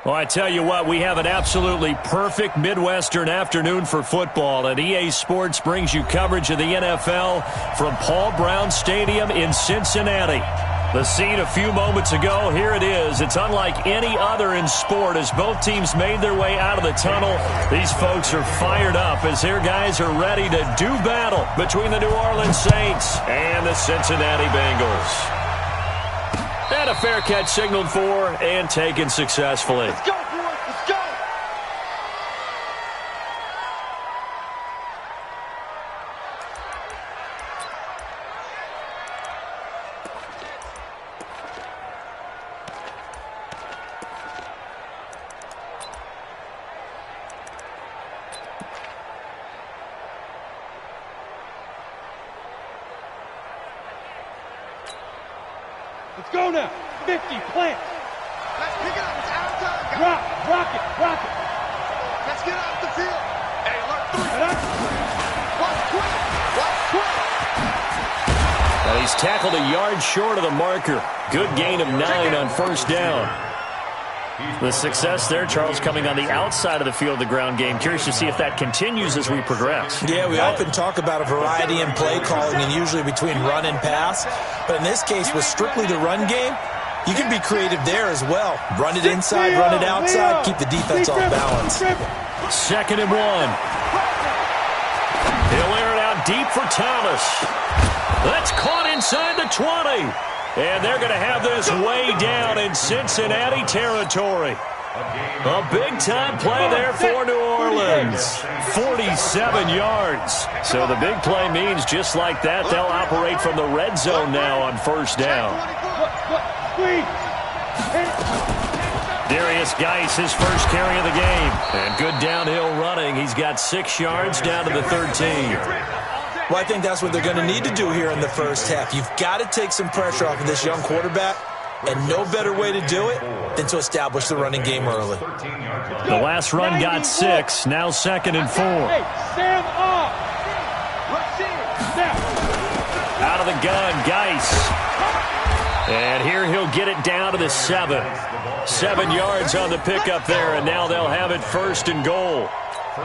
Well, I tell you what, we have an absolutely perfect Midwestern afternoon for football, and EA Sports brings you coverage of the NFL from Paul Brown Stadium in Cincinnati. The scene a few moments ago, here it is. It's unlike any other in sport as both teams made their way out of the tunnel. These folks are fired up as their guys are ready to do battle between the New Orleans Saints and the Cincinnati Bengals. And a fair catch signaled for and taken successfully. Let's go, boys. Let's go. Let's go now. 50, plant. Let's pick it up. It's our time, guys. Rock it. Let's get off the field. Hey, alert 3. Watch quick. Well, he's tackled a yard short of the marker. Good gain of 9 on first down. The success there, Charles, coming on the outside of the field, the ground game. Curious to see if that continues as we progress. Yeah, we often talk about a variety in play calling and usually between run and pass. But in this case, with strictly the run game, you can be creative there as well. Run it inside, run it outside, keep the defense off balance. 2nd and 1. He'll air it out deep for Thomas. That's caught inside the 20. And they're going to have this way down in Cincinnati territory. A big-time play there for New Orleans. 47 yards. So the big play means just like that, they'll operate from the red zone now on first down. Darius Geis, his first carry of the game. And good downhill running. He's got 6 yards down to the 13. Well, I think that's what they're going to need to do here in the first half. You've got to take some pressure off of this young quarterback, and no better way to do it than to establish the running game early. The last run got 6, now 2nd and 4. Hey, stand up. Out of the gun, Geis. And here he'll get it down to the 7. 7 yards on the pickup there, and now they'll have it 1st and goal.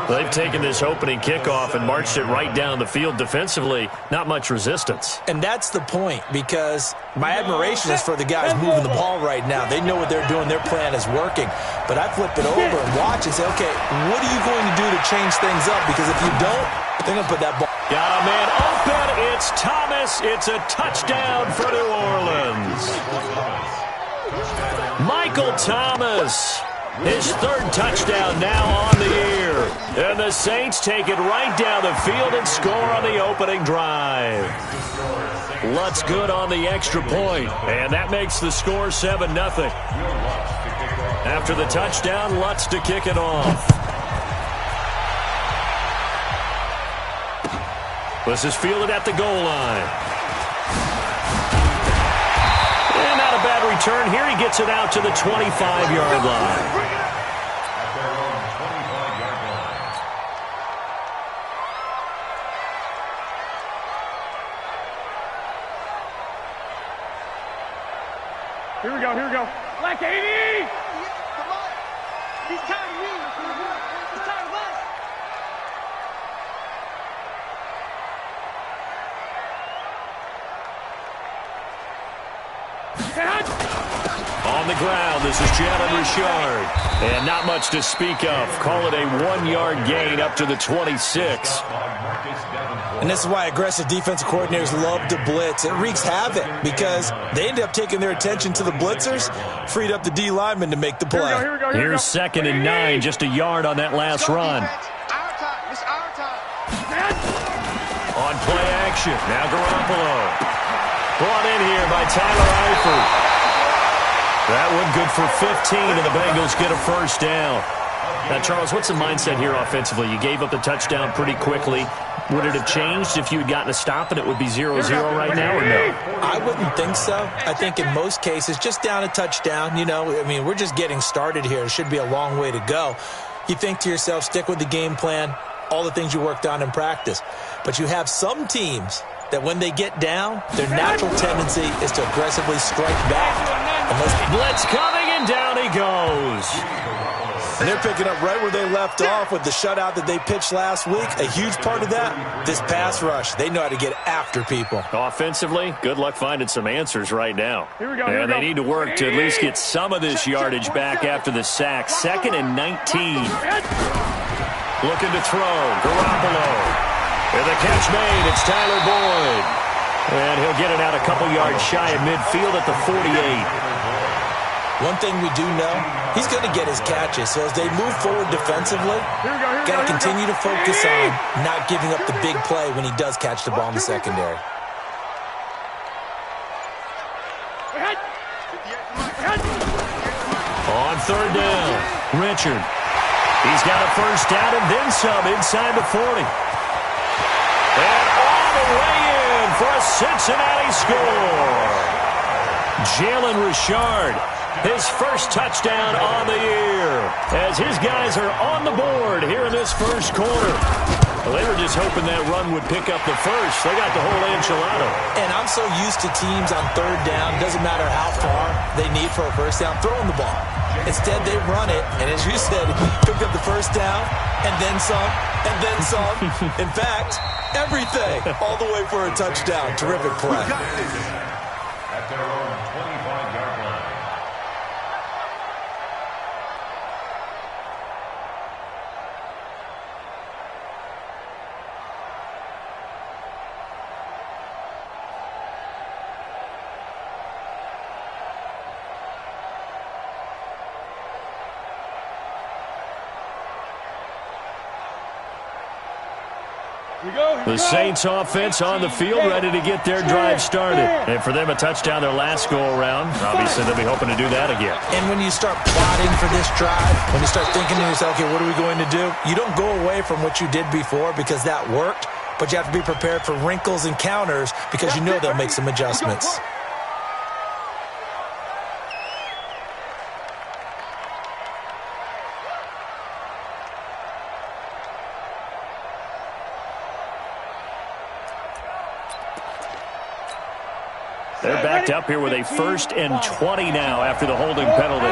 They've taken this opening kickoff and marched it right down the field defensively. Not much resistance. And that's the point, because my admiration is for the guys moving the ball right now. They know what they're doing. Their plan is working. But I flip it over and watch and say, okay, what are you going to do to change things up? Because if you don't, they're going to put that ball. Got a man open. It's Thomas. It's a touchdown for New Orleans. Michael Thomas. His 3rd touchdown now on the year. And the Saints take it right down the field and score on the opening drive. Lutz good on the extra point, and that makes the score 7-0. After the touchdown, Lutz to kick it off. This is fielded at the goal line. And not a bad return here. He gets it out to the 25-yard line. Here we go. Black 80! Come on. He's tired of me. He's tired of us. On the ground, this is Jalen Richard. And not much to speak of. Call it a 1-yard gain up to the 26. And this is why aggressive defensive coordinators love to blitz. It wreaks havoc because they end up taking their attention to the blitzers, freed up the D lineman to make the play. Here we go. Here's 2nd and 9, just a yard on that last run. Our time. It's our time. On play action, now Garoppolo. Brought in here by Tyler Eifert. That one good for 15, and the Bengals get a first down. Now, Charles, what's the mindset here offensively? You gave up the touchdown pretty quickly. Would it have changed if you had gotten a stop and it would be 0-0 right now, or no? I wouldn't think so. I think in most cases, just down a touchdown, we're just getting started here. It should be a long way to go. You think to yourself, stick with the game plan, all the things you worked on in practice. But you have some teams that when they get down, their natural tendency is to aggressively strike back. Blitz coming, and and down he goes. And they're picking up right where they left off with the shutout that they pitched last week. A huge part of that, this pass rush. They know how to get after people. Offensively, good luck finding some answers right now. Here we go, and they need to work to at least get some of this yardage back after the sack. 2nd and 19. Looking to throw. Garoppolo. And the catch made. It's Tyler Boyd. And he'll get it out a couple yards shy of midfield at the 48. One thing we do know, he's going to get his catches. So as they move forward defensively, got to continue to focus on not giving up the big play when he does catch the ball in the secondary. On 3rd down, Richard. He's got a first down and then some inside the 40. And all the way in for a Cincinnati score. Jalen Richard, his first touchdown on the year, as his guys are on the board here in this first quarter. Well, they were just hoping that run would pick up the first. They got the whole enchilada. And I'm so used to teams on 3rd down, doesn't matter how far they need for a first down, throwing the ball. Instead, they run it, and as you said, picked up the first down, and then some, and then some. In fact, everything, all the way for a touchdown. Terrific play. At their own 25-yard line. The Saints offense on the field, ready to get their drive started. And for them, a touchdown their last go-around. Obviously, they'll be hoping to do that again. And when you start plotting for this drive, when you start thinking to yourself, okay, what are we going to do? You don't go away from what you did before because that worked, but you have to be prepared for wrinkles and counters because you know they'll make some adjustments. They're backed up here with a 1st and 20 now after the holding penalty.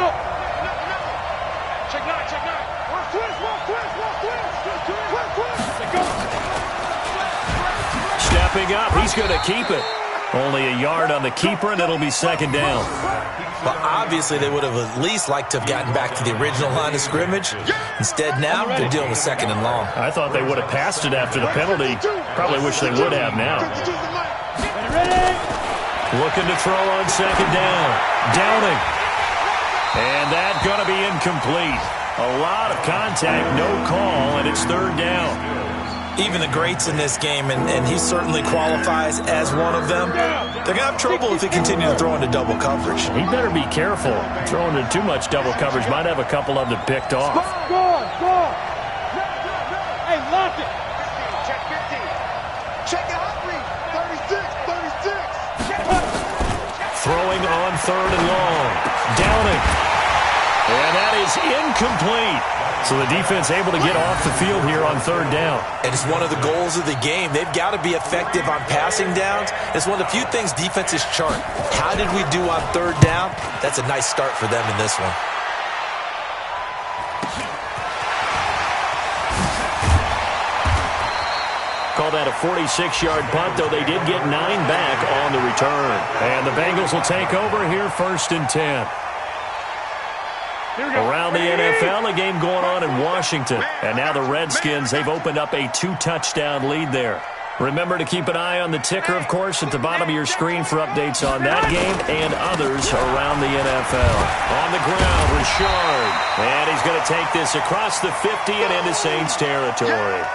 Check nine. Stepping up, he's going to keep it. Only a yard on the keeper, and it'll be 2nd down. Well, obviously, they would have at least liked to have gotten back to the original line of scrimmage. Instead, now, they're dealing with 2nd and long. I thought they would have passed it after the penalty. Probably wish they would have now. Looking to throw on 2nd down. Downing. And that's going to be incomplete. A lot of contact, no call, and it's 3rd down. Even the greats in this game, and he certainly qualifies as one of them, they're going to have trouble if they continue to throw into double coverage. He better be careful. Throwing into too much double coverage might have a couple of them picked off. Score. Hey, lock it. Check 15. Check it out, 36. Throwing on 3rd and long. Downing. And that is incomplete. So the defense able to get off the field here on 3rd down. And it's one of the goals of the game. They've got to be effective on passing downs. It's one of the few things defenses chart. How did we do on 3rd down? That's a nice start for them in this one. Call that a 46-yard punt, though they did get 9 back on the return. And the Bengals will take over here 1st and 10. Around the NFL, a game going on in Washington. And now the Redskins, they've opened up a 2-touchdown lead there. Remember to keep an eye on the ticker, of course, at the bottom of your screen for updates on that game and others around the NFL. On the ground, Richard. And he's going to take this across the 50 and into Saints territory.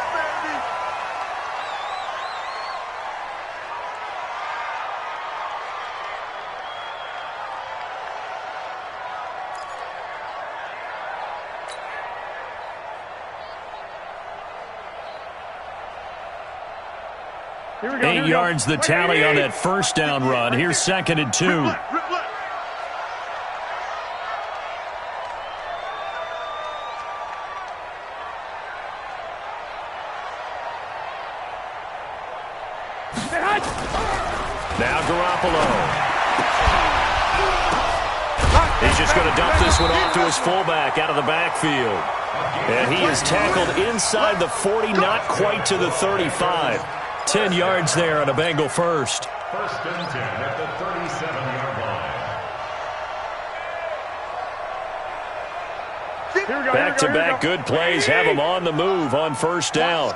Here we go. 8 yards the tally on that first down run. Here's 2nd and 2. Now Garoppolo. He's just going to dump this one off to his fullback out of the backfield. And he is tackled inside the 40, not quite to the 35. 10 yards there on a Bengal first. First and 10 at the 37-yard line. Back-to-back good plays have him on the move on first down.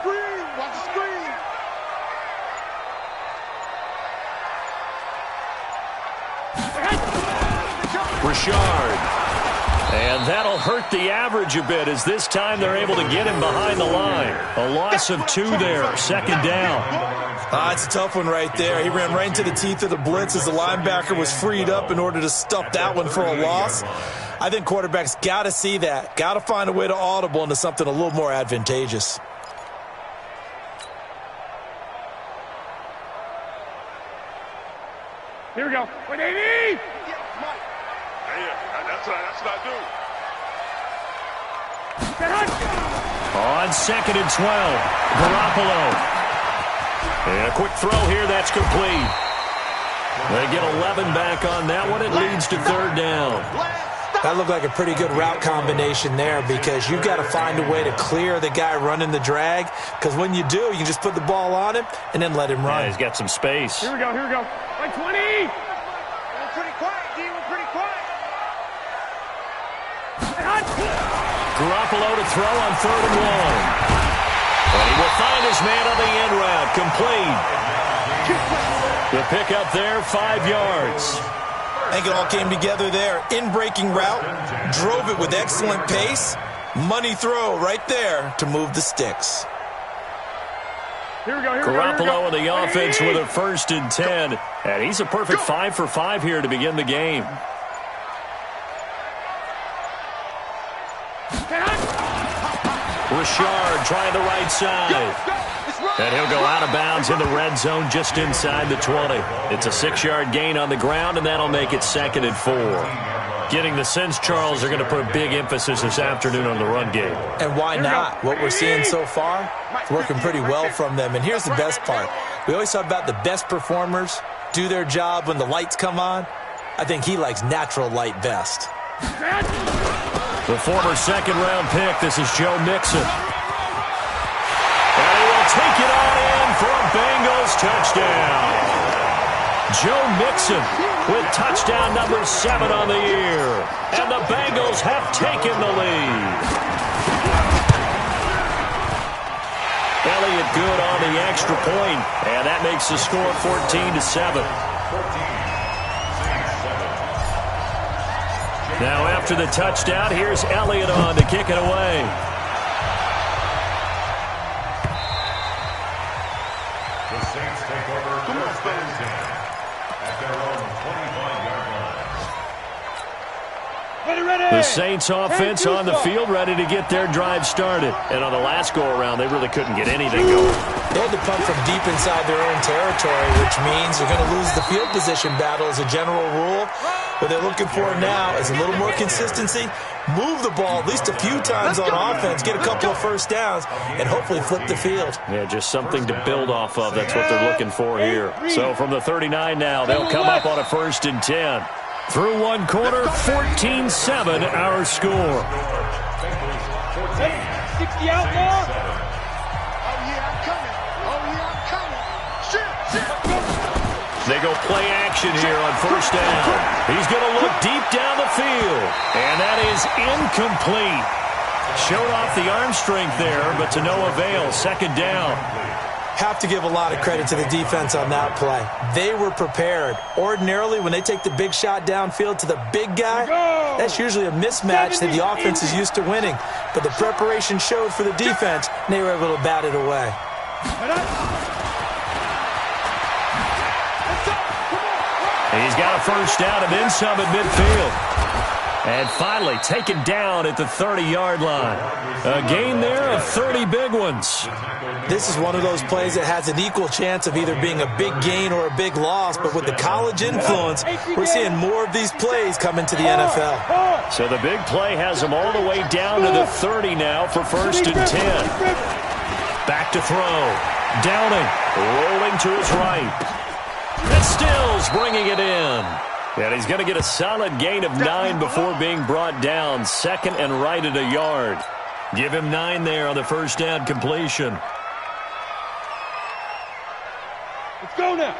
Richard. And that'll hurt the average a bit as this time they're able to get him behind the line. A loss of 2 there, second down. It's a tough one right there. He ran right into the teeth of the blitz as the linebacker was freed up in order to stuff that one for a loss. I think quarterbacks got to see that. Got to find a way to audible into something a little more advantageous. Here we go. 180! That's what I do. On second and 12, Garoppolo. And a quick throw here, that's complete. They get 11 back on that one. It leads to third down. That looked like a pretty good route combination there because you've got to find a way to clear the guy running the drag because when you do, you can just put the ball on him and then let him run. Yeah, he's got some space. Here we go. Like 20! We're pretty quiet, D. We're pretty quiet. Garoppolo to throw on third and 1. And he will find his man on the end route. Complete. The pickup there, 5 yards. I think it all came together there. In-breaking route, drove it with excellent pace. Money throw right there to move the sticks. Here we go. Garoppolo and the offense with a first and 10. And he's a perfect 5 for 5 here to begin the game. Richard trying the right side. And he'll go out of bounds in the red zone just inside the 20. It's a 6-yard gain on the ground, and that'll make it second and 4. Getting the sense, Charles, are going to put a big emphasis this afternoon on the run game. And why not? What we're seeing so far, it's working pretty well from them. And here's the best part. We always talk about the best performers do their job when the lights come on. I think he likes natural light best. The former second-round pick, this is Joe Mixon. And he will take it on in for a Bengals touchdown. Joe Mixon with touchdown number 7 on the year. And the Bengals have taken the lead. Elliott good on the extra point, and that makes the score 14-7. Now after the touchdown, here's Elliott on to kick it away. The Saints take over first and 10 at their own 25-yard line. Ready. The Saints offense on the field, ready to get their drive started. And on the last go-around, they really couldn't get anything going. They had to punt from deep inside their own territory, which means they're going to lose the field position battle as a general rule. What they're looking for now is a little more consistency, move the ball at least a few times on offense, get a couple of first downs, and hopefully flip the field. Yeah, just something to build off of. That's what they're looking for here. So from the 39 now, they'll come up on a first and 10. Through one quarter, 14-7 our score. 60 outlaw. They go play action here on first down. He's going to look deep down the field. And that is incomplete. Showed off the arm strength there, but to no avail. Second down. Have to give a lot of credit to the defense on that play. They were prepared. Ordinarily, when they take the big shot downfield to the big guy, that's usually a mismatch that the offense is used to winning. But the preparation showed for the defense, and they were able to bat it away. He's got a first down and then some at midfield. And finally taken down at the 30-yard line. A gain there of 30 big ones. This is one of those plays that has an equal chance of either being a big gain or a big loss. But with the college influence, we're seeing more of these plays come into the NFL. So the big play has him all the way down to the 30 now for first and 10. Back to throw. Downing. Rolling to his right. And Stills bringing it in. And he's going to get a solid gain of 9 before being brought down. 2nd and right at a yard. Give him 9 there on the first down completion. Let's go now.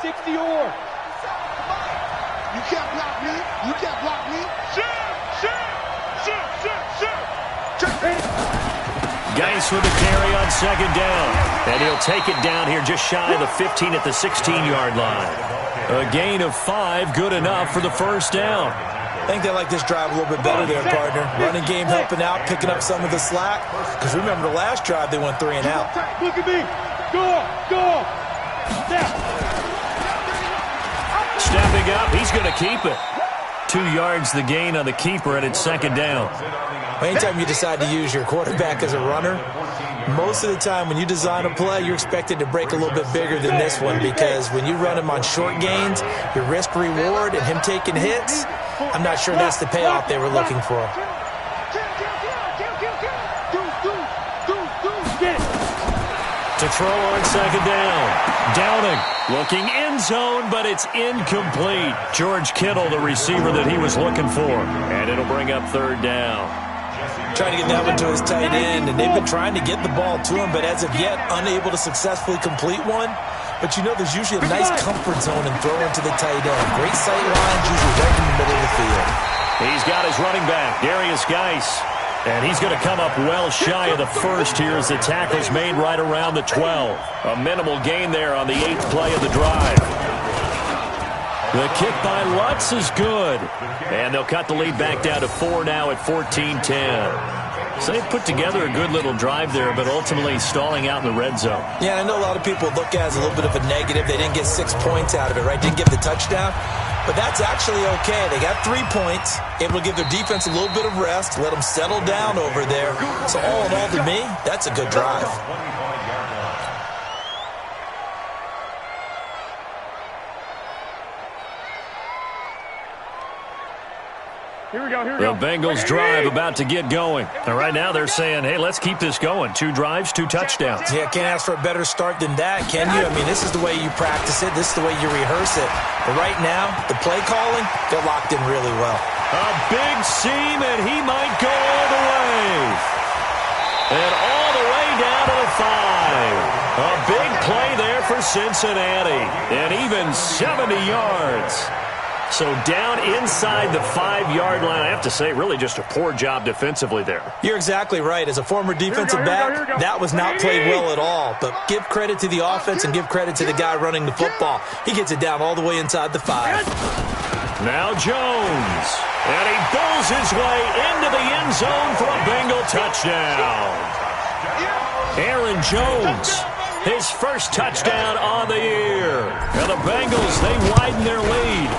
60 yards. You can't block me. You can't block me. Geis with the carry on 2nd down. And he'll take it down here just shy of the 15 at the 16-yard line. A gain of 5, good enough for the first down. I think they like this drive a little bit better there, partner. Running game helping out, picking up some of the slack. Because remember the last drive, they went 3 and out. Look at me. Go. Now. Stepping up, he's going to keep it. 2 yards the gain on the keeper, and it's 2nd down. Anytime you decide to use your quarterback as a runner, most of the time when you design a play, you're expected to break a little bit bigger than this one, because when you run him on short gains, your risk-reward and him taking hits, I'm not sure that's the payoff they were looking for. To throw on 2nd down. Downing, looking end zone, but it's incomplete. George Kittle, the receiver that he was looking for. And it'll bring up 3rd down. Trying to get that one to his tight end, and they've been trying to get the ball to him, but as of yet, unable to successfully complete one. But you know there's usually a nice comfort zone in throwing to the tight end. Great sight lines, usually right in the middle of the field. He's got his running back, Darius Geis. And he's going to come up well shy of the first here as the tackle's made right around the 12. A minimal gain there on the 8th play of the drive. The kick by Lutz is good. And they'll cut the lead back down to 4 now at 14-10. So they've put together a good little drive there, but ultimately stalling out in the red zone. Yeah, I know a lot of people look at it as a little bit of a negative. They didn't get 6 points out of it, right? Didn't get the touchdown. But that's actually okay. They got 3 points, able to give their defense a little bit of rest, let them settle down over there. So all in all, to me, that's a good drive. Here we go. The Bengals drive about to get going. And right now they're saying, hey, let's keep this going. 2 drives, 2 touchdowns. Yeah, can't ask for a better start than that, can you? I mean, this is the way you practice it. This is the way you rehearse it. But right now, the play calling, they're locked in really well. A big seam, and he might go all the way. And all the way down to the 5. A big play there for Cincinnati. And even 70 yards. So down inside the 5-yard line. I have to say, really just a poor job defensively there. You're exactly right. As a former defensive back, that was not played well at all. But give credit to the offense and give credit to the guy running the football. He gets it down all the way inside the 5. Now Jones. And he bowls his way into the end zone for a Bengal touchdown. Aaron Jones, his first touchdown on the year. And the Bengals, they widen their lead.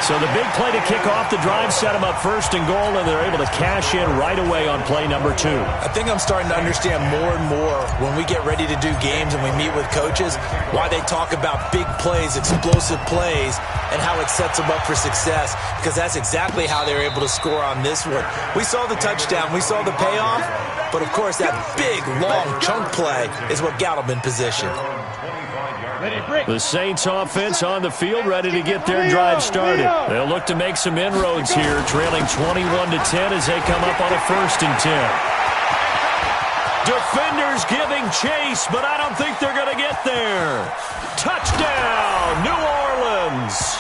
So the big play to kick off the drive set them up 1st and goal, and they're able to cash in right away on play number 2. I think I'm starting to understand more and more when we get ready to do games and we meet with coaches why they talk about big plays, explosive plays, and how it sets them up for success, because that's exactly how they were able to score on this one. We saw the touchdown. We saw the payoff. But, of course, that big, long chunk play is what got them in position. The Saints offense on the field, ready to get their drive started. They'll look to make some inroads here, trailing 21-10 as they come up on a 1st and 10. Defenders giving chase, but I don't think they're going to get there. Touchdown, New Orleans.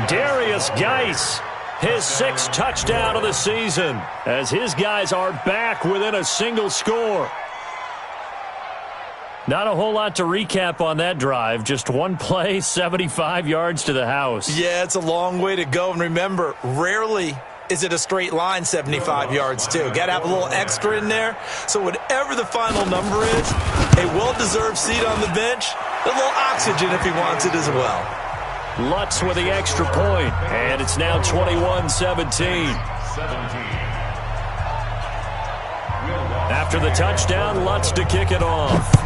Darius Geis, his 6th touchdown of the season, as his guys are back within a single score. Not a whole lot to recap on that drive. Just one play, 75 yards to the house. Yeah, it's a long way to go. And remember, rarely is it a straight line 75 yards, too. Got to have a little extra in there. So whatever the final number is, a well-deserved seat on the bench, a little oxygen if he wants it as well. Lutz with the extra point, and it's now 21-17. After the touchdown, Lutz to kick it off.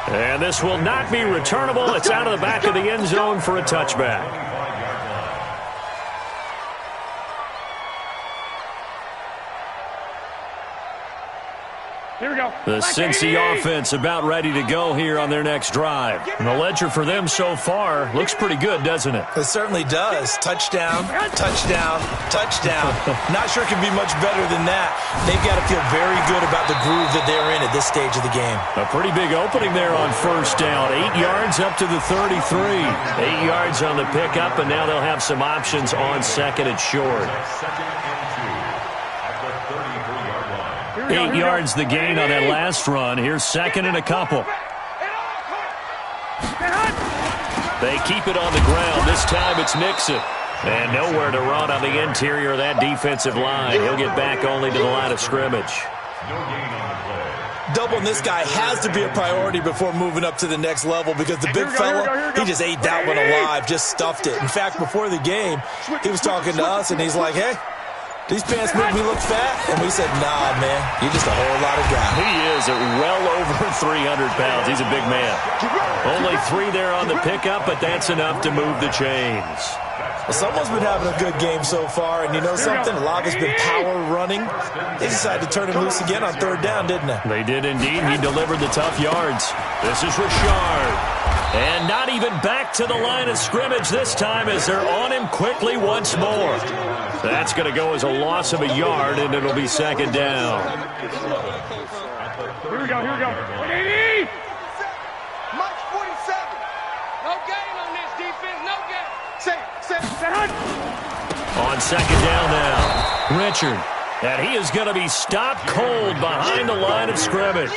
And this will not be returnable. It's out of the back of the end zone for a touchback. Here we go. The Cincy offense about ready to go here on their next drive. And the ledger for them so far looks pretty good, doesn't it? It certainly does. Touchdown, touchdown, touchdown. Not sure it can be much better than that. They've got to feel very good about the groove that they're in at this stage of the game. A pretty big opening there on first down. 8 yards up to the 33. 8 yards on the pickup, and now they'll have some options on second and short. 8 yards the gain on that last run. Here's second and a couple. They keep it on the ground. This time it's Nixon. And nowhere to run on the interior of that defensive line. He'll get back only to the line of scrimmage. Doubling this guy has to be a priority before moving up to the next level because the big fella, he just ate that one alive, just stuffed it. In fact, before the game, he was talking to us, and he's like, hey, these pants make me look fat? And we said, nah, man, you're just a whole lot of guy. He is at well over 300 pounds. He's a big man. Only 3 there on the pickup, but that's enough to move the chains. Well, someone's been having a good game so far, and you know something? A lot has been power running. They decided to turn him loose again on third down, didn't they? They did indeed. He delivered the tough yards. This is Richard. And not even back to the line of scrimmage this time as they're on him quickly once more. That's going to go as a loss of a yard, and it'll be second down. Here we go, here we go. 180! March 47. No gain on this defense, no gain. On second down now, Richard. And he is going to be stopped cold behind the line of scrimmage.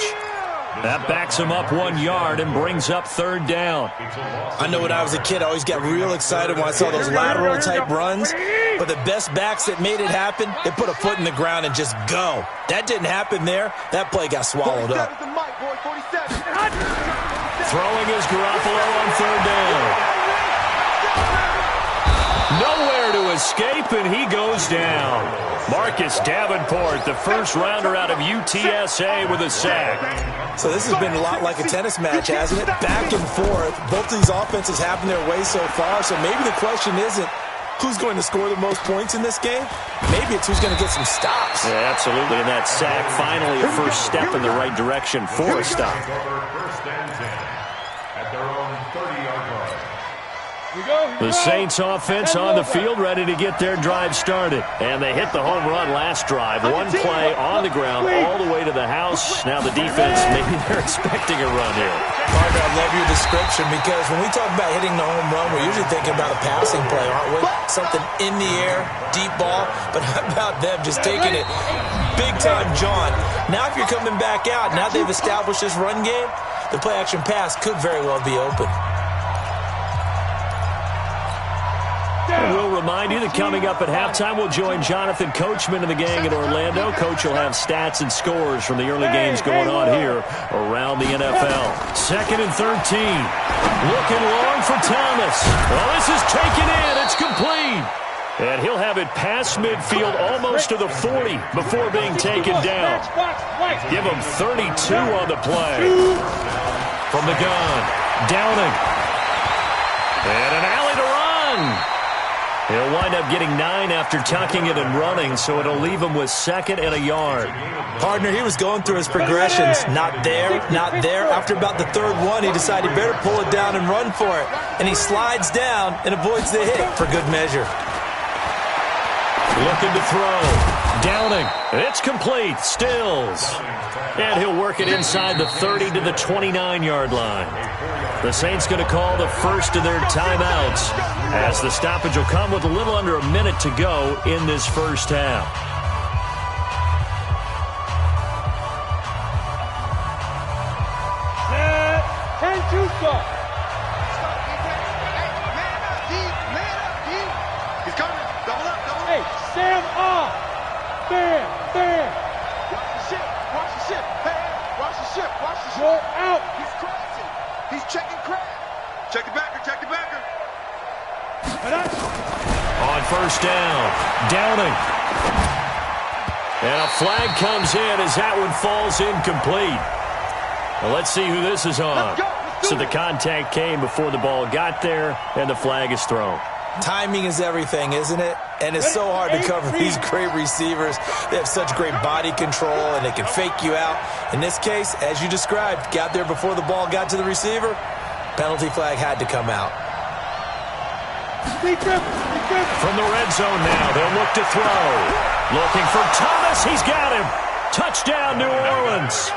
That backs him up 1 yard and brings up third down. I know when I was a kid, I always got real excited when I saw those lateral-type runs. But the best backs that made it happen, they put a foot in the ground and just go. That didn't happen there. That play got swallowed up. Throwing is Garoppolo on third down. Nowhere to escape, and he goes down. Marcus Davenport, the first rounder out of UTSA with a sack. So this has been a lot like a tennis match, hasn't it? Back and forth. Both of these offenses having their way so far, so maybe the question isn't who's going to score the most points in this game. Maybe it's who's going to get some stops. Yeah, absolutely, and that sack finally a first step in the right direction for a stop. The Saints offense on the field ready to get their drive started. And they hit the home run last drive. One play on the ground all the way to the house. Now the defense, maybe they're expecting a run here. Parker, I love your description because when we talk about hitting the home run, we're usually thinking about a passing play, aren't we? Something in the air, deep ball. But how about them just taking it big-time, John? Now if you're coming back out, now they've established this run game, the play-action pass could very well be open. We'll remind you that coming up at halftime, we'll join Jonathan Coachman and the gang in Orlando. Coach will have stats and scores from the early games going on here around the NFL. Second and 13. Looking long for Thomas. Well, this is taken in. It's complete. And he'll have it past midfield almost to the 40 before being taken down. Give him 32 on the play. From the gun, Downing. And an alley to run. He'll wind up getting 9 after tucking it and running, so it'll leave him with second and a yard. Partner, he was going through his progressions. Not there, not there. After about the third one, he decided he better pull it down and run for it. And he slides down and avoids the hit for good measure. Looking to throw. Downing. It's complete. Stills. And he'll work it inside the 30 to the 29-yard line. The Saints going to call the first of their timeouts as the stoppage will come with a little under a minute to go in this first half. Turn to stop. He's coming. Double up, double up. Hey, stand up. Stand. Watch the ship. Watch the ship. Hey, watch the ship. Watch the ship. Go out. He's crossing. He's checking crab. Check the backer. Check the backer. On first down, Downing. And a flag comes in as that one falls incomplete. Well, let's see who this is on. So the contact came before the ball got there, and the flag is thrown. Timing is everything, isn't it? And it's so hard to cover these great receivers. They have such great body control, and they can fake you out. In this case, as you described, got there before the ball got to the receiver. Penalty flag had to come out. From the red zone now, they'll look to throw. Looking for Thomas. He's got him. Touchdown, New Orleans.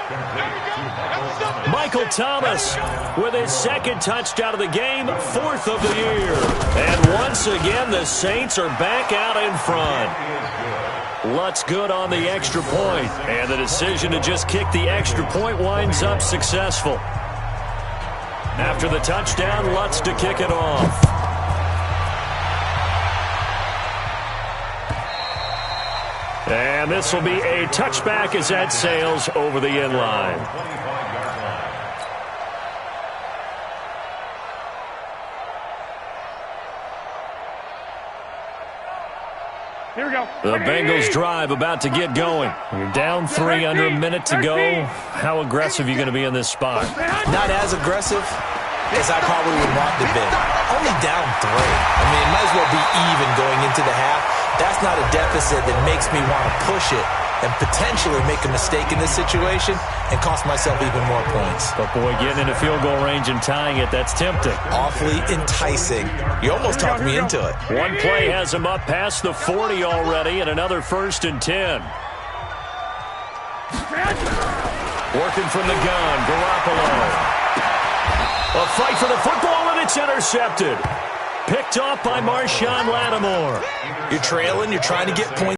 Michael Thomas with his second touchdown of the game, 4th of the year. And once again, the Saints are back out in front. Lutz good on the extra point, and the decision to just kick the extra point winds up successful. After the touchdown, Lutz to kick it off. And this will be a touchback as that sails over the end line. Here we go. The Bengals drive about to get going. You're down 3, under a minute to go. How aggressive are you going to be in this spot? Not as aggressive as I probably would want to be. Only down 3. I mean, it might as well be even going into the half. That's not a deficit that makes me want to push it and potentially make a mistake in this situation and cost myself even more points. But, boy, getting into field goal range and tying it, that's tempting. Awfully enticing. You almost talked me into it. One play has him up past the 40 already, and another 1st and 10. Working from the gun, Garoppolo. A fight for the football, and it's intercepted. Picked off by Marshawn Lattimore. You're trailing. You're trying to get points.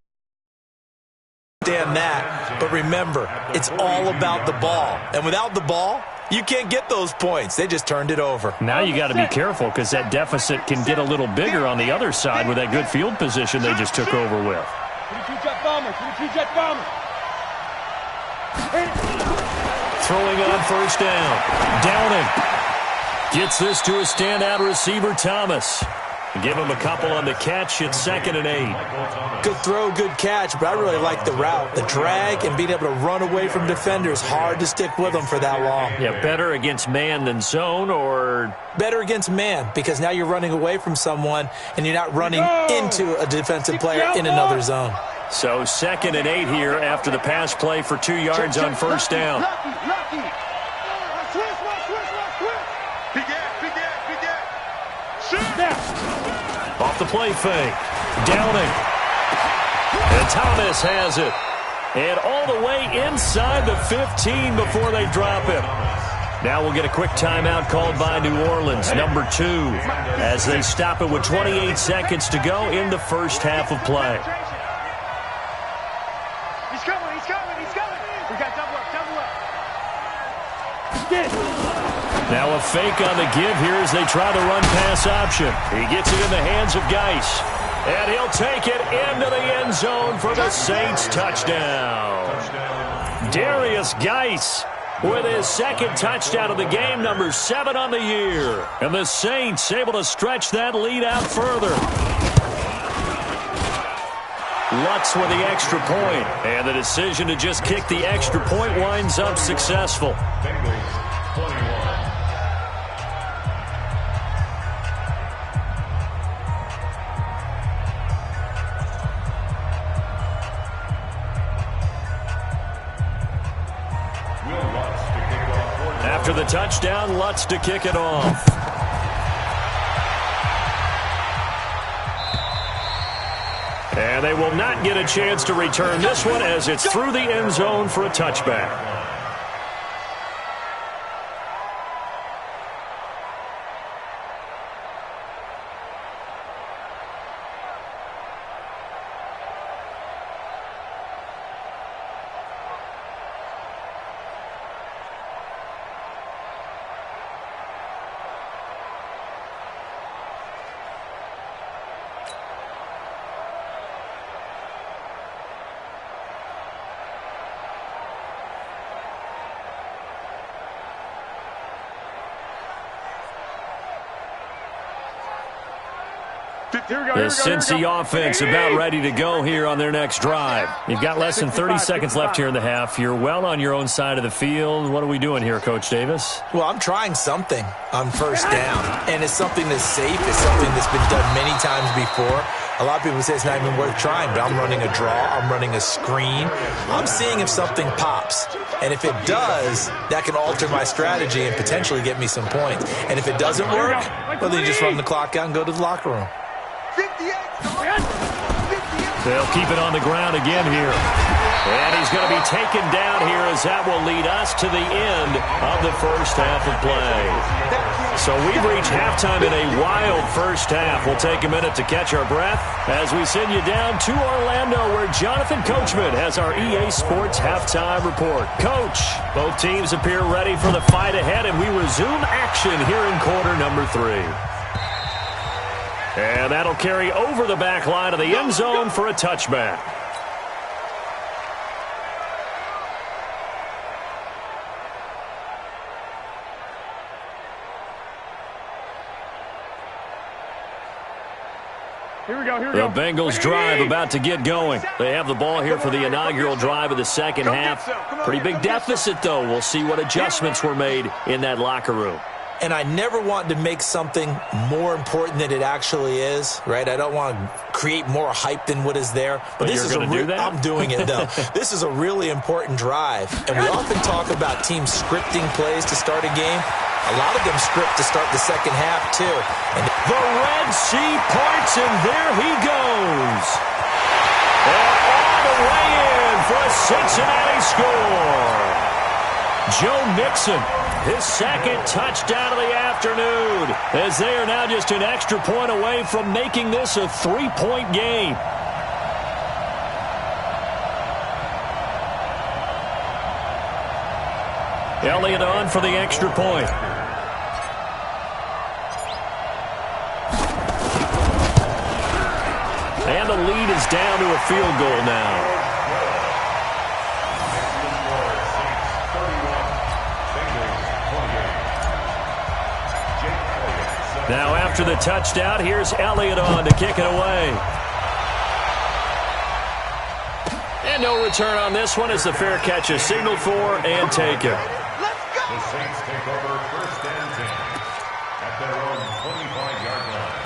Damn that. But remember, it's all about the ball. And without the ball, you can't get those points. They just turned it over. Now you got to be careful because that deficit can get a little bigger on the other side with that good field position they just took over with. 22-jet bomber. 22-jet bomber. Throwing on 1st down. Downing. Gets this to a standout receiver, Thomas. Give him a couple on the catch. It's 2nd and 8. Good throw, good catch, but I really like the route. The drag and being able to run away from defenders. Hard to stick with them for that long. Yeah, better against man than zone, or? Better against man, because now you're running away from someone and you're not running into a defensive player in another zone. So 2nd and 8 here after the pass play for 2 yards on 1st down. Lucky. Off the play fake. Downing. And Thomas has it. And all the way inside the 15 before they drop him. Now we'll get a quick timeout called by New Orleans, number 2, as they stop it with 28 seconds to go in the first half of play. He's coming. We got double up. Now a fake on the give here as they try the run-pass option. He gets it in the hands of Geis. And he'll take it into the end zone for the Saints touchdown. Darius Geis with his 2nd touchdown of the game, number 7 on the year. And the Saints able to stretch that lead out further. Lutz with the extra point. And the decision to just kick the extra point winds up successful. After the touchdown, Lutz to kick it off. And they will not get a chance to return this one as it's through the end zone for a touchback. The Cincy offense about ready to go here on their next drive. You've got less than 30 seconds left here in the half. You're well on your own side of the field. What are we doing here, Coach Davis? Well, I'm trying something on first down, and it's something that's safe. It's something that's been done many times before. A lot of people say it's not even worth trying, but I'm running a draw. I'm running a screen. I'm seeing if something pops. And if it does, that can alter my strategy and potentially get me some points. And if it doesn't work, well, then you just run the clock out and go to the locker room. 58. They'll keep it on the ground again here. And he's going to be taken down here as that will lead us to the end of the first half of play. So we've reached halftime in a wild first half. We'll take a minute to catch our breath as we send you down to Orlando where Jonathan Coachman has our EA Sports halftime report. Coach, both teams appear ready for the fight ahead, and we resume action here in quarter number 3. And that'll carry over the back line of the end zone for a touchback. Here we go. The Bengals drive about to get going. They have the ball here for the inaugural drive of the second half. Pretty big deficit, though. We'll see what adjustments were made in that locker room. And I never want to make something more important than it actually is, right? I don't want to create more hype than what is there. But this is I'm doing it, though. This is a really important drive. And we often talk about teams scripting plays to start a game. A lot of them script to start the second half, too. And the Red Sea parts, and there he goes. And all the way in for a Cincinnati score. Joe Mixon, his second touchdown of the afternoon, as they are now just an extra point away from making this a 3-point game. Elliott on for the extra point. And the lead is down to a field goal now. Now after the touchdown, here's Elliott on to kick it away. And no return on this one as the fair catch is signaled for and taken. The Saints take over first and 10 at their own 25-yard line.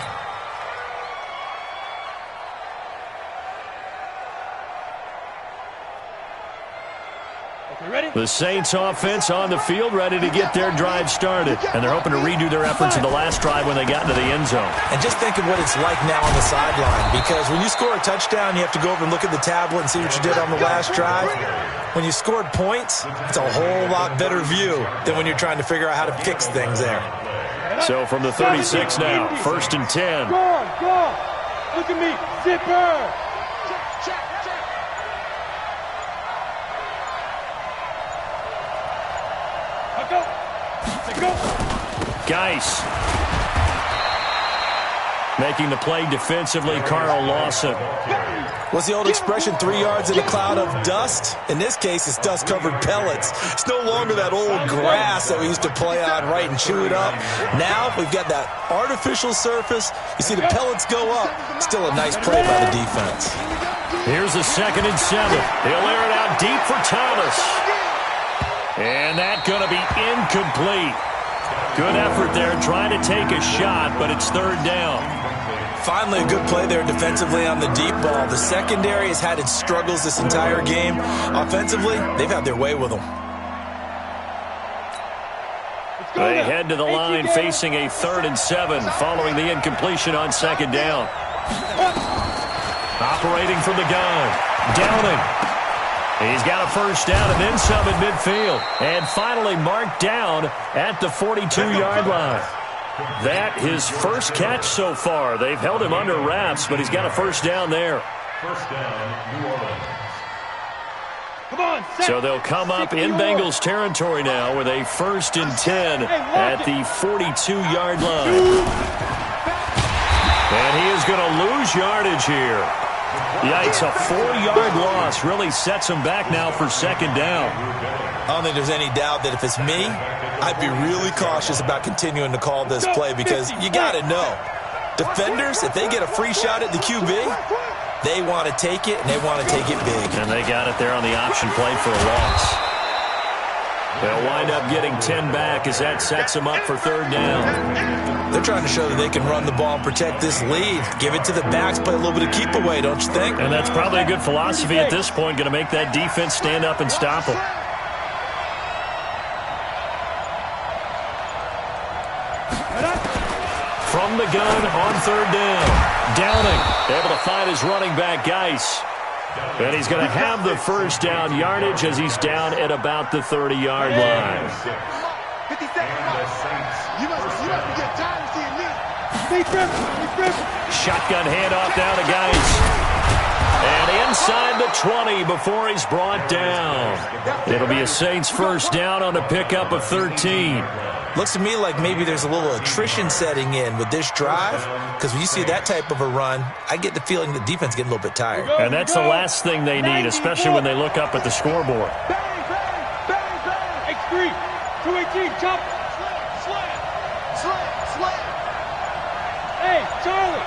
Ready? The Saints offense on the field, ready to get their drive started. And they're hoping to redo their efforts in the last drive when they got into the end zone. And just think of what it's like now on the sideline, because when you score a touchdown, you have to go over and look at the tablet and see what you did on the last drive. When you scored points, it's a whole lot better view than when you're trying to figure out how to fix things there. So from the 36 now, first and 10. Go on. Look at me. Zipper. Geis making the play defensively, Carl Lawson. What's the old expression, 3 yards in a cloud of dust? In this case, it's dust-covered pellets. It's no longer that old grass that we used to play on, right, and chew it up. Now we've got that artificial surface. You see the pellets go up. Still a nice play by the defense. Here's a 2nd and 7. He'll air it out deep for Thomas. And that's going to be incomplete. Good effort there trying to take a shot, but it's 3rd down. Finally, a good play there defensively on the deep ball. The secondary has had its struggles this entire game. Offensively, they've had their way with them. They head to the line facing a 3rd and 7 following the incompletion on 2nd down. Operating from the gun. Downing. He's got a first down and then some at midfield. And finally marked down at the 42-yard line. That his first catch so far. They've held him under wraps, but he's got a first down there. First down, New Orleans. Come on, so they'll come up in Bengals territory now with a 1st and 10 at the 42-yard line. And he is going to lose yardage here. Yikes, a 4-yard loss really sets him back now for 2nd down. I don't think there's any doubt that if it's me, I'd be really cautious about continuing to call this play because you got to know. Defenders, if they get a free shot at the QB, they want to take it, and they want to take it big. And they got it there on the option play for a loss. They'll wind up getting 10 back as that sets them up for third down. They're trying to show that they can run the ball and protect this lead. Give it to the backs, play a little bit of keep away, don't you think? And that's probably a good philosophy at this point, going to make that defense stand up and stop them. From the gun on third down. Downing, able to find his running back, Geis. And he's going to have the first down yardage as he's down at about the 30-yard line. 50 seconds. You must be getting tired of seeing me. Stay tripping. Shotgun handoff down to Geis. And inside the 20 before he's brought down. It'll be a Saints first down on a pickup of 13. Looks to me like maybe there's a little attrition setting in with this drive, because when you see that type of a run, I get the feeling the defense getting a little bit tired. And that's the last thing they need, especially when they look up at the scoreboard. Bang, bang, bang, bang. X3, 218, jump. Slam. Hey, Charlie.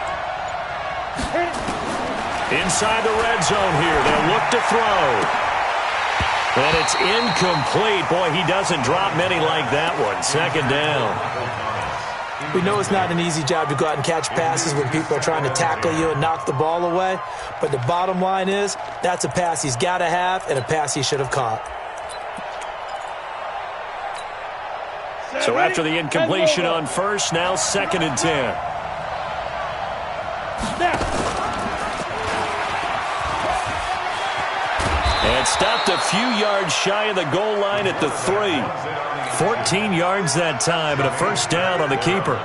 Hit it. Inside the red zone here, they'll look to throw. And it's incomplete. Boy, he doesn't drop many like that one. Second down. We know it's not an easy job to go out and catch passes when people are trying to tackle you and knock the ball away. But the bottom line is, that's a pass he's got to have and a pass he should have caught. So after the incompletion on first, now 2nd and 10. And stopped a few yards shy of the goal line at the 3. 14 yards that time and a first down on the keeper.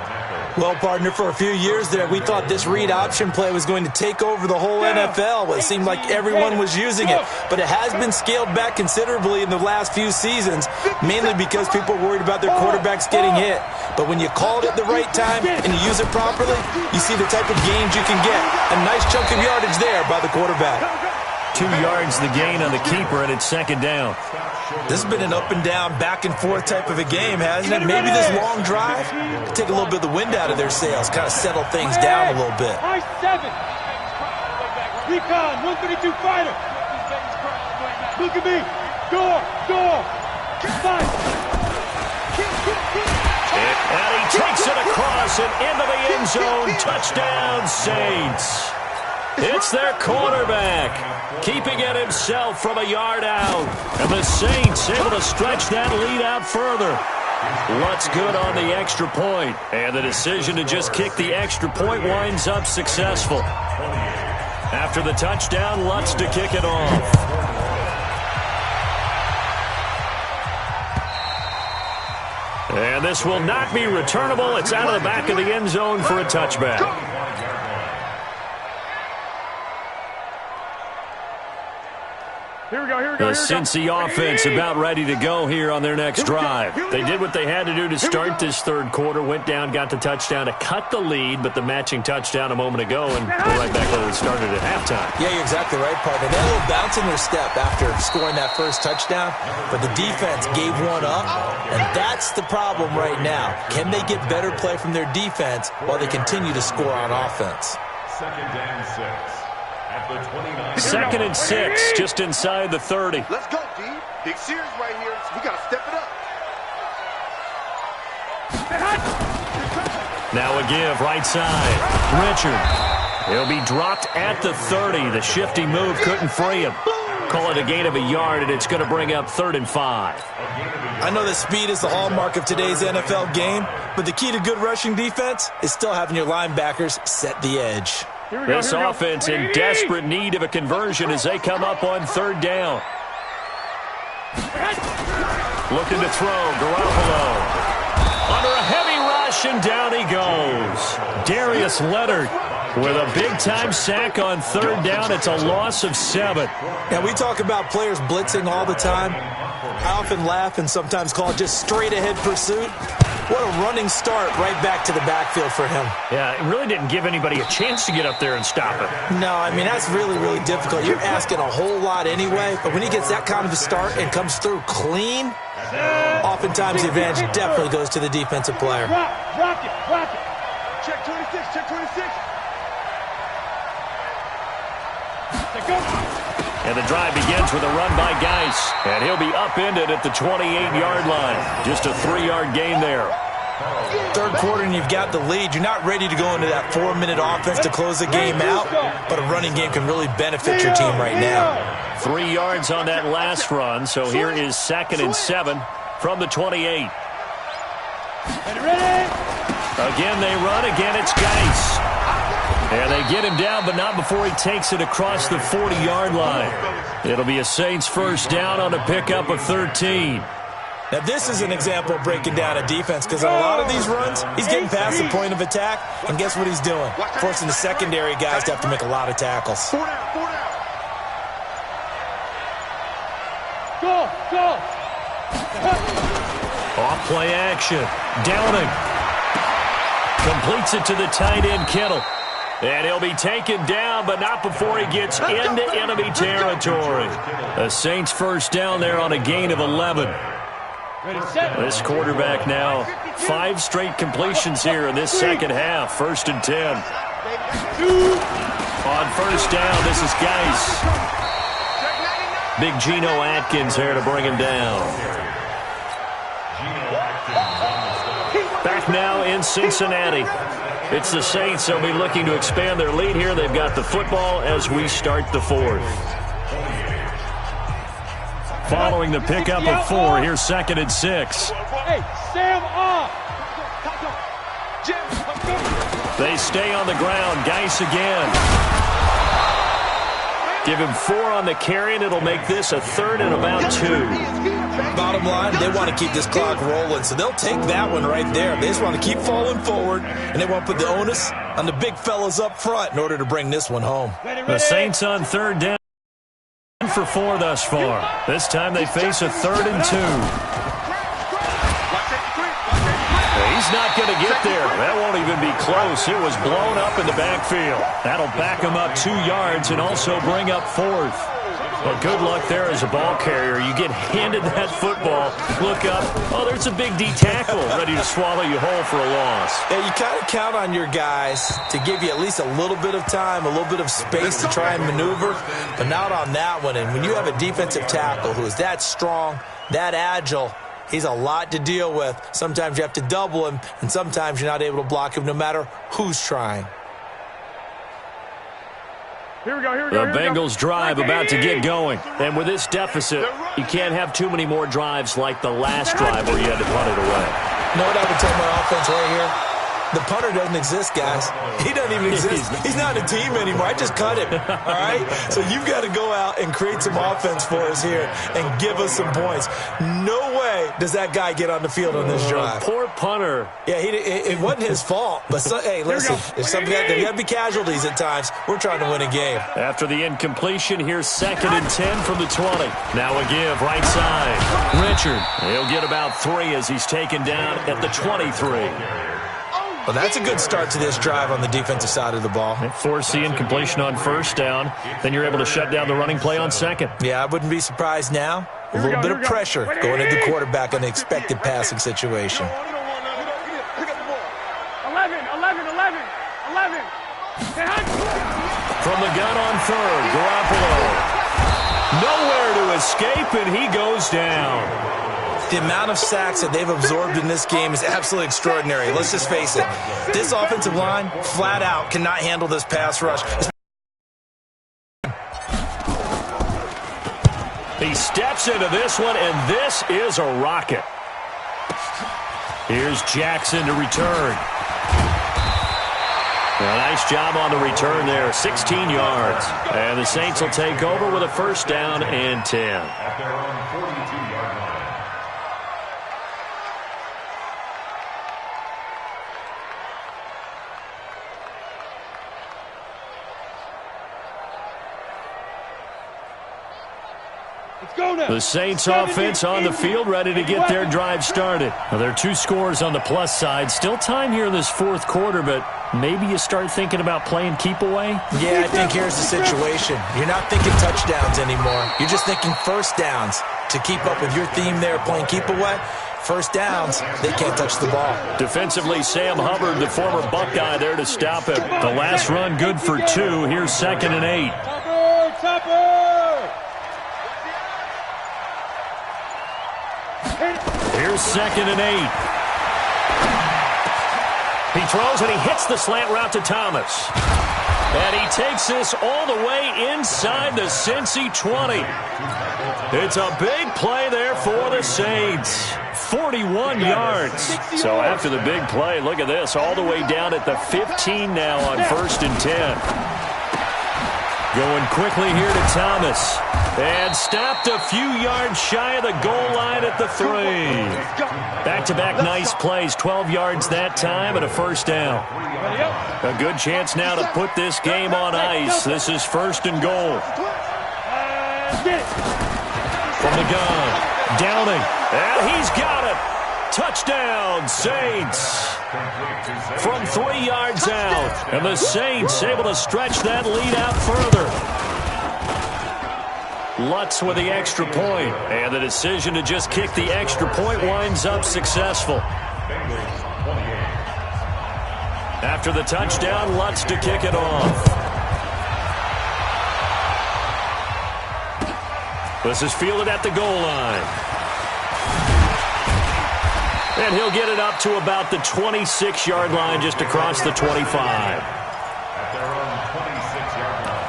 Well, partner, for a few years there, we thought this read option play was going to take over the whole NFL. It seemed like everyone was using it. But it has been scaled back considerably in the last few seasons, mainly because people are worried about their quarterbacks getting hit. But when you call it at the right time and you use it properly, you see the type of gains you can get. A nice chunk of yardage there by the quarterback. 2 yards the gain on the keeper, and it's 2nd down. This has been an up and down, back and forth type of a game, hasn't it? Maybe this long drive take a little bit of the wind out of their sails, kind of settle things down a little bit. I-7. Recon, 132 fighter. Look at me. Door. Fight. And he takes it across and into the end zone. Touchdown, Saints. It's their quarterback, keeping it himself from a yard out. And the Saints able to stretch that lead out further. Lutz good on the extra point. And the decision to just kick the extra point winds up successful. After the touchdown, Lutz to kick it off. And this will not be returnable. It's out of the back of the end zone for a touchback. Here we go. The Cincy offense about ready to go here on their next drive. They did what they had to do to start this third quarter, went down, got the touchdown to cut the lead, but the matching touchdown a moment ago, and we're right back where we started at halftime. Yeah, you're exactly right, partner. They had a little bounce in their step after scoring that first touchdown, but the defense gave one up, and that's the problem right now. Can they get better play from their defense while they continue to score on offense? 2nd and 6. At the 29. 2nd and 6, just inside the 30. Let's go, D. Big series right here. We got to step it up. Now a give, right side. Richard. He'll be dropped at the 30. The shifty move couldn't free him. Call it a gain of a yard, and it's going to bring up 3rd and 5. I know that speed is the hallmark of today's NFL game, but the key to good rushing defense is still having your linebackers set the edge. This offense in desperate need of a conversion as they come up on 3rd down. Looking to throw, Garoppolo. Under a heavy rush, and down he goes. Darius Leonard with a big-time sack on 3rd down. It's a loss of 7. Now, we talk about players blitzing all the time. I often laugh and sometimes call it just straight-ahead pursuit. What a running start right back to the backfield for him. Yeah, it really didn't give anybody a chance to get up there and stop it. No, I mean, that's really, really difficult. You're asking a whole lot anyway, but when he gets that kind of a start and comes through clean, oftentimes the advantage definitely goes to the defensive player. Rock it. Check 26, check 26. And the drive begins with a run by Geis. And he'll be upended at the 28-yard line. Just a 3-yard gain there. Third quarter and you've got the lead. You're not ready to go into that 4-minute offense to close the game out, but a running game can really benefit your team right now. 3 yards on that last run, so here is 2nd and 7 from the 28. Again they run, again it's Geis. And they get him down, but not before he takes it across the 40-yard line. It'll be a Saints first down on a pickup of 13. Now, this is an example of breaking down a defense because on a lot of these runs, he's getting past the point of attack, and guess what he's doing? Forcing the secondary guys to have to make a lot of tackles. Go, go. Off play action. Downing. Completes it to the tight end, Kittle. And he'll be taken down, but not before he gets into enemy territory. The Saints first down there on a gain of 11. This quarterback now 5 straight completions here in this second half. 1st and 10. On first down, this is Geis. Big Geno Atkins here to bring him down. Back now in Cincinnati. It's the Saints. They'll be looking to expand their lead here. They've got the football as we start the 4th. Following the pickup of 4, here's 2nd and 6. Hey, Sam off. They stay on the ground. Geis again. Give him 4 on the carry, and it'll make this a 3rd and about 2. Bottom line, they want to keep this clock rolling, so they'll take that one right there. They just want to keep falling forward, and they want to put the onus on the big fellas up front in order to bring this one home. The Saints on 3rd down for 4 thus far. This time they face a 3rd and 2. He's not going to get there. That won't even be close. It was blown up in the backfield. That'll back him up 2 yards and also bring up 4th. But good luck there as a ball carrier. You get handed that football, look up, oh, there's a big D tackle ready to swallow you whole for a loss. Yeah, you kind of count on your guys to give you at least a little bit of time, a little bit of space to try and maneuver, but not on that one. And when you have a defensive tackle who is that strong, that agile, he's a lot to deal with. Sometimes you have to double him, and sometimes you're not able to block him no matter who's trying. Here we go. The Bengals drive about to get going. And with this deficit, you can't have too many more drives like the last drive where you had to punt it away. You know what I would tell my offense right here? The punter doesn't exist, guys. He doesn't even exist. He's not a team anymore. I just cut him, all right? So you've got to go out and create some offense for us here and give us some points. No way does that guy get on the field on this drive. Poor punter. Yeah, it wasn't his fault. But, hey, listen, if there got to be casualties at times, we're trying to win a game. After the incompletion, here's 2nd and 10 from the 20. Now a give, right side. Richard, he'll get about 3 as he's taken down at the 23. Well, that's a good start to this drive on the defensive side of the ball. Force the incompletion on first down. Then you're able to shut down the running play on 2nd. Yeah, I wouldn't be surprised now. A little bit of pressure going into the quarterback in the expected passing situation. 11. From the gun on 3rd, Garoppolo. Nowhere to escape, and he goes down. The amount of sacks that they've absorbed in this game is absolutely extraordinary. Let's just face it. This offensive line, flat out, cannot handle this pass rush. He steps into this one, and this is a rocket. Here's Jackson to return. A nice job on the return there, 16 yards. And the Saints will take over with a first down and 10. At their own 42-yard line. The Saints offense on the field, ready to get their drive started. Now, there are 2 scores on the plus side. Still time here in this 4th quarter, but maybe you start thinking about playing keep away? Yeah, I think here's the situation. You're not thinking touchdowns anymore. You're just thinking first downs to keep up with your theme there, playing keep away. first downs, they can't touch the ball. Defensively, Sam Hubbard, the former Buckeye, there to stop him. The last run good for 2. Here's 2nd and 8. Here's 2nd and 8. He throws and he hits the slant route to Thomas. And he takes this all the way inside the Cincy 20. It's a big play there for the Saints. 41 yards. So after the big play, look at this, all the way down at the 15 now on 1st and 10. Going quickly here to Thomas. And stopped a few yards shy of the goal line at the 3. Back-to-back nice plays, 12 yards that time and a first down. A good chance now to put this game on ice. This is 1st and goal. From the gun, Downing, and he's got it. Touchdown, Saints. From 3 yards out, and the Saints able to stretch that lead out further. Lutz with the extra point, and the decision to just kick the extra point winds up successful. After the touchdown, Lutz to kick it off. This is fielded at the goal line. And he'll get it up to about the 26-yard line, just across the 25. At their own 26-yard line.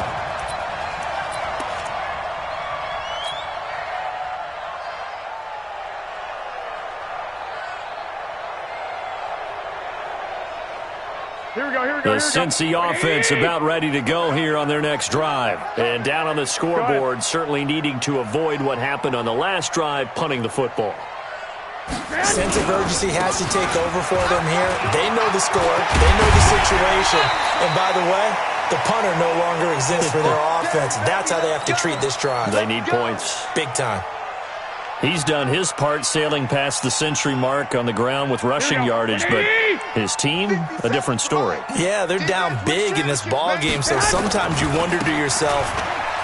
The Cincy offense about ready to go here on their next drive. And down on the scoreboard, certainly needing to avoid what happened on the last drive, punting the football. Sense of urgency has to take over for them here. They know the score. They know the situation. And by the way, the punter no longer exists for their offense. That's how they have to treat this drive. They need points. Big time. He's done his part sailing past the century mark on the ground with rushing yardage, but his team, a different story. Yeah, they're down big in this ball game, so sometimes you wonder to yourself,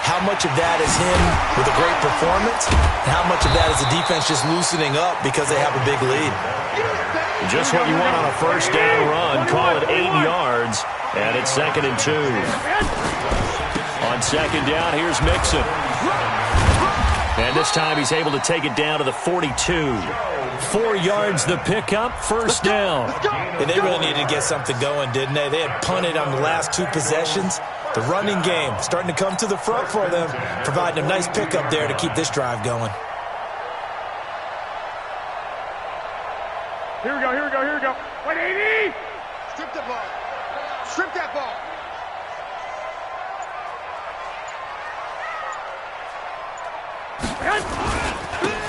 how much of that is him with a great performance, and how much of that is the defense just loosening up because they have a big lead. Just what you want on a first down run. Call it 8 yards, and it's 2nd and 2. On 2nd down, here's Mixon. And this time he's able to take it down to the 42. 4 yards the pickup, first down. And they really needed to get something going, didn't they? They had punted on the last 2 possessions. The running game starting to come to the front for them, providing a nice pickup there to keep this drive going. Here we go, here we go, here we go. 180! Strip the ball. Strip that ball.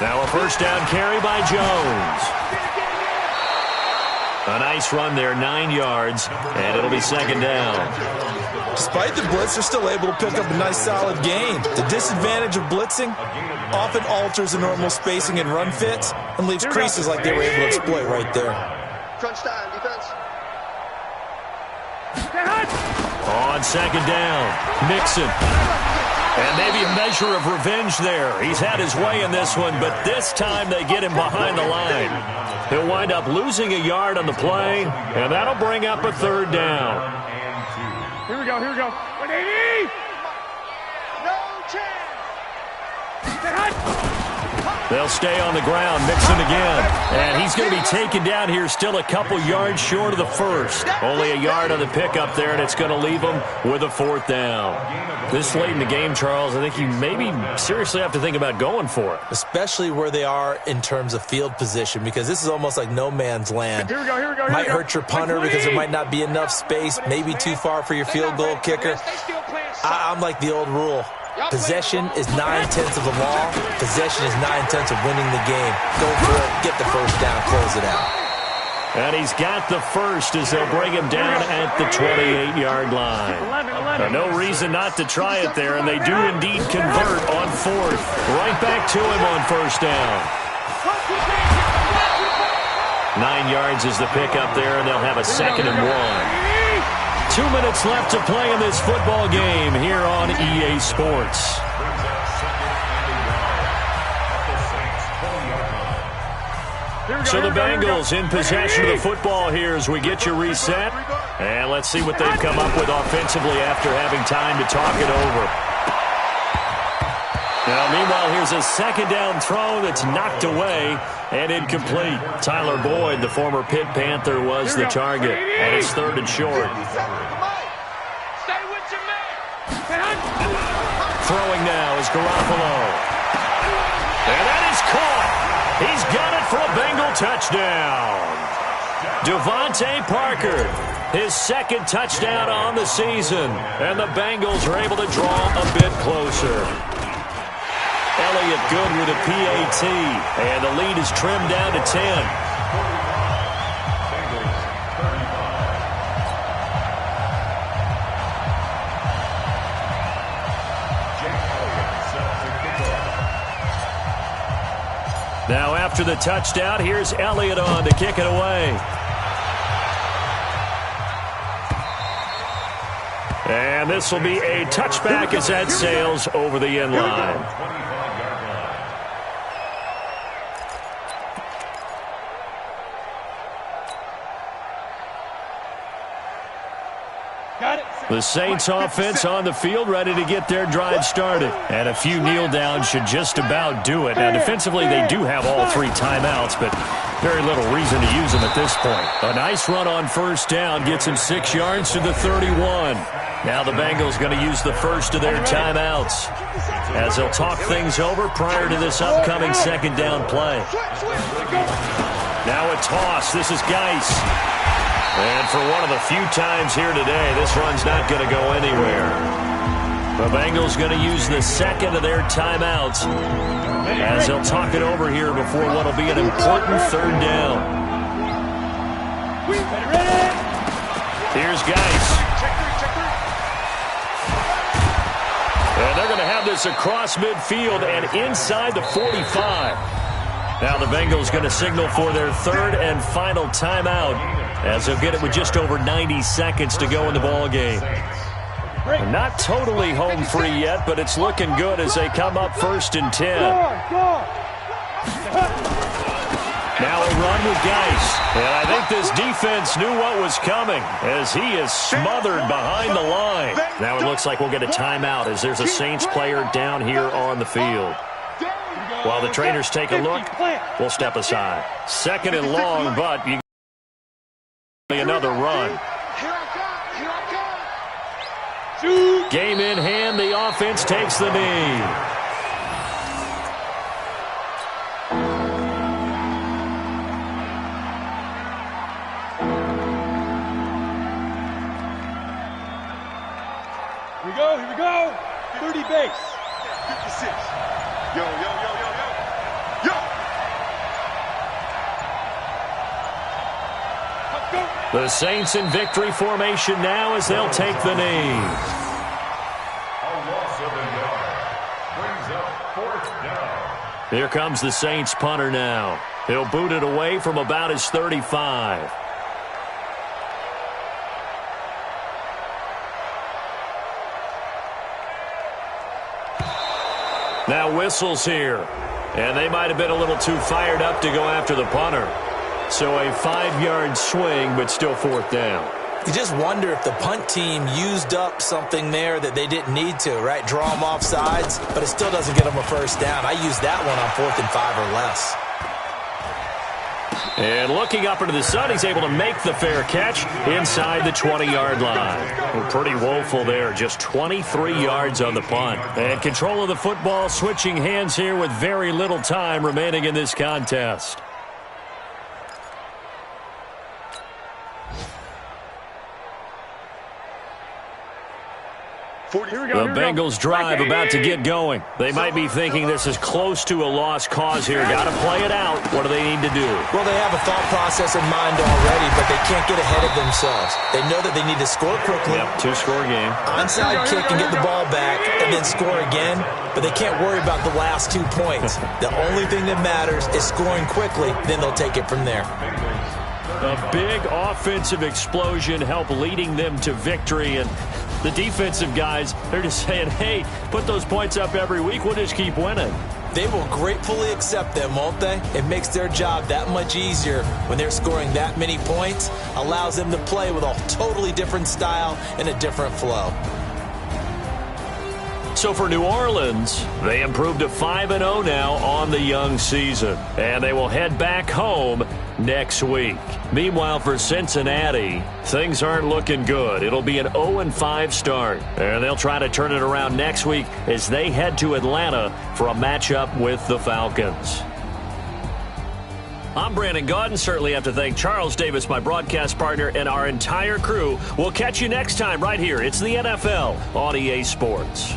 Now a first down carry by Jones. A nice run there, 9 yards, and it'll be 2nd down. Despite the blitz, they're still able to pick up a nice solid gain. The disadvantage of blitzing often alters the normal spacing and run fits and leaves creases like they were able to exploit right there. Crunch time, defense. On 2nd down, Mixon. And maybe a measure of revenge there. He's had his way in this one, but this time they get him behind the line. He'll wind up losing a yard on the play, and that'll bring up a 3rd down. Here we go, here we go. 180! No chance. They'll stay on the ground. Mixon again. And he's going to be taken down here still a couple yards short of the first. Only a yard on the pickup there, and it's going to leave him with a 4th down. This late in the game, Charles, I think you maybe seriously have to think about going for it. Especially where they are in terms of field position, because this is almost like no man's land. Here we go, here we go, here might we go. hurt your punter because there might not be enough space, maybe too far for your field goal kicker. I'm like the old rule. Possession is 9/10 of the law. Possession is 9/10 of winning the game. Go for it, get the first down, close it out. And he's got the first as they'll bring him down at the 28-yard line. No reason not to try it there, and they do indeed convert on 4th. Right back to him on first down. 9 yards is the pickup there, and they'll have a 2nd and 1. 2 minutes left to play in this football game here on EA Sports. So the Bengals in possession of the football here as we get you reset. And let's see what they've come up with offensively after having time to talk it over. Now, meanwhile, here's a second down throw that's knocked away and incomplete. Tyler Boyd, the former Pitt Panther, was the target. And it's 3rd and short. Stay with your man. Throwing now is Garoppolo. And that is caught. He's got it for a Bengal touchdown. Devontae Parker, his 2nd touchdown on the season. And the Bengals are able to draw a bit closer. Elliott good with a PAT. And the lead is trimmed down to 10. Now after the touchdown, here's Elliott on to kick it away. And this will be a touchback as that sails over the end line. The Saints offense on the field, ready to get their drive started. And a few kneel downs should just about do it. Now, defensively, they do have all 3 timeouts, but very little reason to use them at this point. A nice run on 1st down gets him 6 yards to the 31. Now the Bengals going to use the first of their timeouts as they'll talk things over prior to this upcoming 2nd down play. Now a toss. This is Geis. And for one of the few times here today, this run's not going to go anywhere. The Bengals going to use the 2nd of their timeouts as they'll talk it over here before what will be an important 3rd down. Here's Geis. And they're going to have this across midfield and inside the 45. Now the Bengals going to signal for their 3rd and final timeout as they'll get it with just over 90 seconds to go in the ball game. Not totally home free yet, but it's looking good as they come up 1st and 10. Now a run with Geis. And I think this defense knew what was coming as he is smothered behind the line. Now it looks like we'll get a timeout as there's a Saints player down here on the field. While the trainers take a look, we'll step aside. 2nd and long, but you another run. Game in hand, the offense takes the knee. Here we go. 30 base. 56. Yo. The Saints in victory formation now as they'll take the knee. A loss of a yard brings up 4th down. Here comes the Saints punter now. He'll boot it away from about his 35. Now whistles here. And they might have been a little too fired up to go after the punter. So a 5-yard swing, but still 4th down. You just wonder if the punt team used up something there that they didn't need to, right? Draw them off sides, but it still doesn't get them a 1st down. I used that one on 4th and 5 or less. And looking up into the sun, he's able to make the fair catch inside the 20-yard line. Well, pretty woeful there, just 23 yards on the punt. And control of the football, switching hands here with very little time remaining in this contest. The Bengals drive about to get going. They might be thinking this is close to a lost cause here. Got to play it out. What do they need to do? Well, they have a thought process in mind already, but they can't get ahead of themselves. They know that they need to score quickly. Yep, 2-score game. Onside kick and get the ball back and then score again, but they can't worry about the last 2 points. The only thing that matters is scoring quickly, then they'll take it from there. A big offensive explosion helped leading them to victory, and the defensive guys, they're just saying, hey, put those points up every week, we'll just keep winning. They will gratefully accept them, won't they? It makes their job that much easier when they're scoring that many points, allows them to play with a totally different style and a different flow. So for New Orleans, they improved to 5-0 now on the young season, and they will head back home next week. Meanwhile, for Cincinnati, things aren't looking good. It'll be an 0-5 start, and they'll try to turn it around next week as they head to Atlanta for a matchup with the Falcons. I'm Brandon Gaudin. Certainly have to thank Charles Davis, my broadcast partner, and our entire crew. We'll catch you next time right here. It's the NFL on EA Sports.